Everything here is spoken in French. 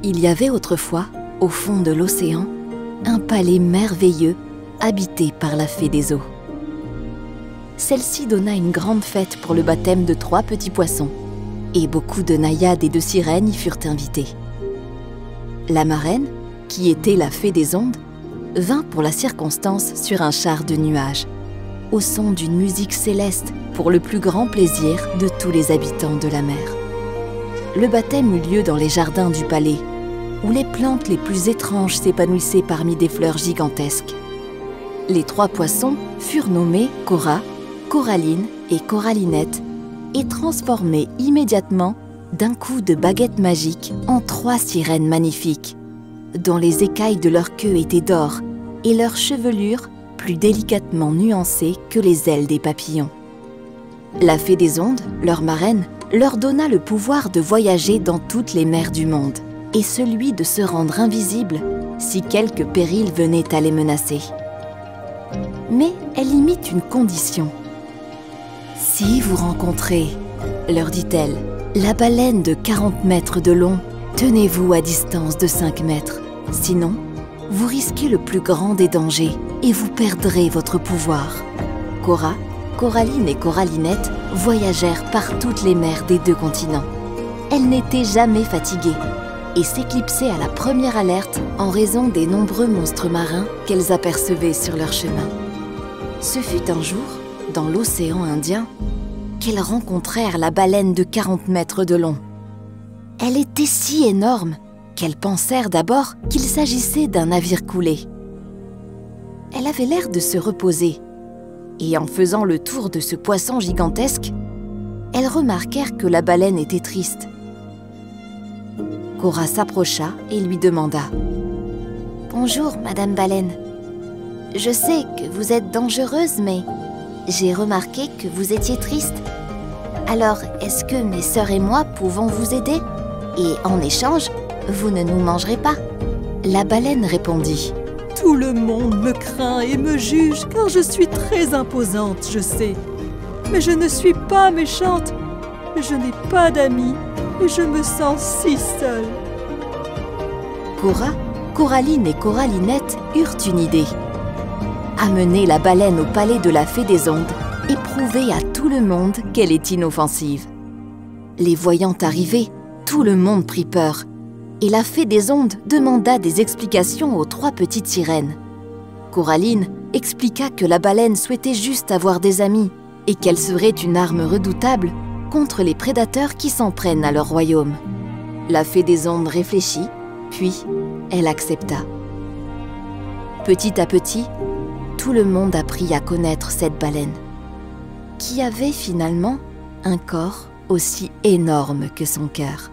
Il y avait autrefois, au fond de l'océan, un palais merveilleux habité par la fée des eaux. Celle-ci donna une grande fête pour le baptême de 3 petits poissons, et beaucoup de naïades et de sirènes y furent invitées. La marraine, qui était la fée des ondes, vint pour la circonstance sur un char de nuages, au son d'une musique céleste pour le plus grand plaisir de tous les habitants de la mer. Le baptême eut lieu dans les jardins du palais, où les plantes les plus étranges s'épanouissaient parmi des fleurs gigantesques. Les 3 poissons furent nommés Cora, Coraline et Corallinette et transformés immédiatement d'un coup de baguette magique en 3 sirènes magnifiques, dont les écailles de leur queue étaient d'or et leur chevelure plus délicatement nuancée que les ailes des papillons. La fée des ondes, leur marraine, leur donna le pouvoir de voyager dans toutes les mers du monde et celui de se rendre invisible si quelque péril venait à les menacer. Mais elle y mit une condition. « Si vous rencontrez, leur dit-elle, la baleine de 40 mètres de long, tenez-vous à distance de 5 mètres. Sinon, vous risquez le plus grand des dangers et vous perdrez votre pouvoir. » Cora, Coraline et Corallinette voyagèrent par toutes les mers des 2 continents. Elles n'étaient jamais fatiguées et s'éclipsaient à la première alerte en raison des nombreux monstres marins qu'elles apercevaient sur leur chemin. Ce fut un jour, dans l'océan Indien, qu'elles rencontrèrent la baleine de 40 mètres de long. Elle était si énorme qu'elles pensèrent d'abord qu'il s'agissait d'un navire coulé. Elle avait l'air de se reposer, et en faisant le tour de ce poisson gigantesque, elles remarquèrent que la baleine était triste. Cora s'approcha et lui demanda « Bonjour, Madame Baleine. Je sais que vous êtes dangereuse, mais j'ai remarqué que vous étiez triste. Alors, est-ce que mes sœurs et moi pouvons vous aider? Et en échange, vous ne nous mangerez pas ?» La baleine répondit « Tout le monde me craint et me juge car je suis très imposante, je sais. Mais je ne suis pas méchante. Je n'ai pas d'amis et je me sens si seule. » Cora, Coraline et Corallinette eurent une idée. Amener la baleine au palais de la fée des ondes et prouver à tout le monde qu'elle est inoffensive. Les voyant arriver, tout le monde prit peur, et la fée des ondes demanda des explications aux 3 petites sirènes. Coraline expliqua que la baleine souhaitait juste avoir des amis et qu'elle serait une arme redoutable contre les prédateurs qui s'en prennent à leur royaume. La fée des ondes réfléchit, puis elle accepta. Petit à petit, tout le monde apprit à connaître cette baleine, qui avait finalement un corps aussi énorme que son cœur.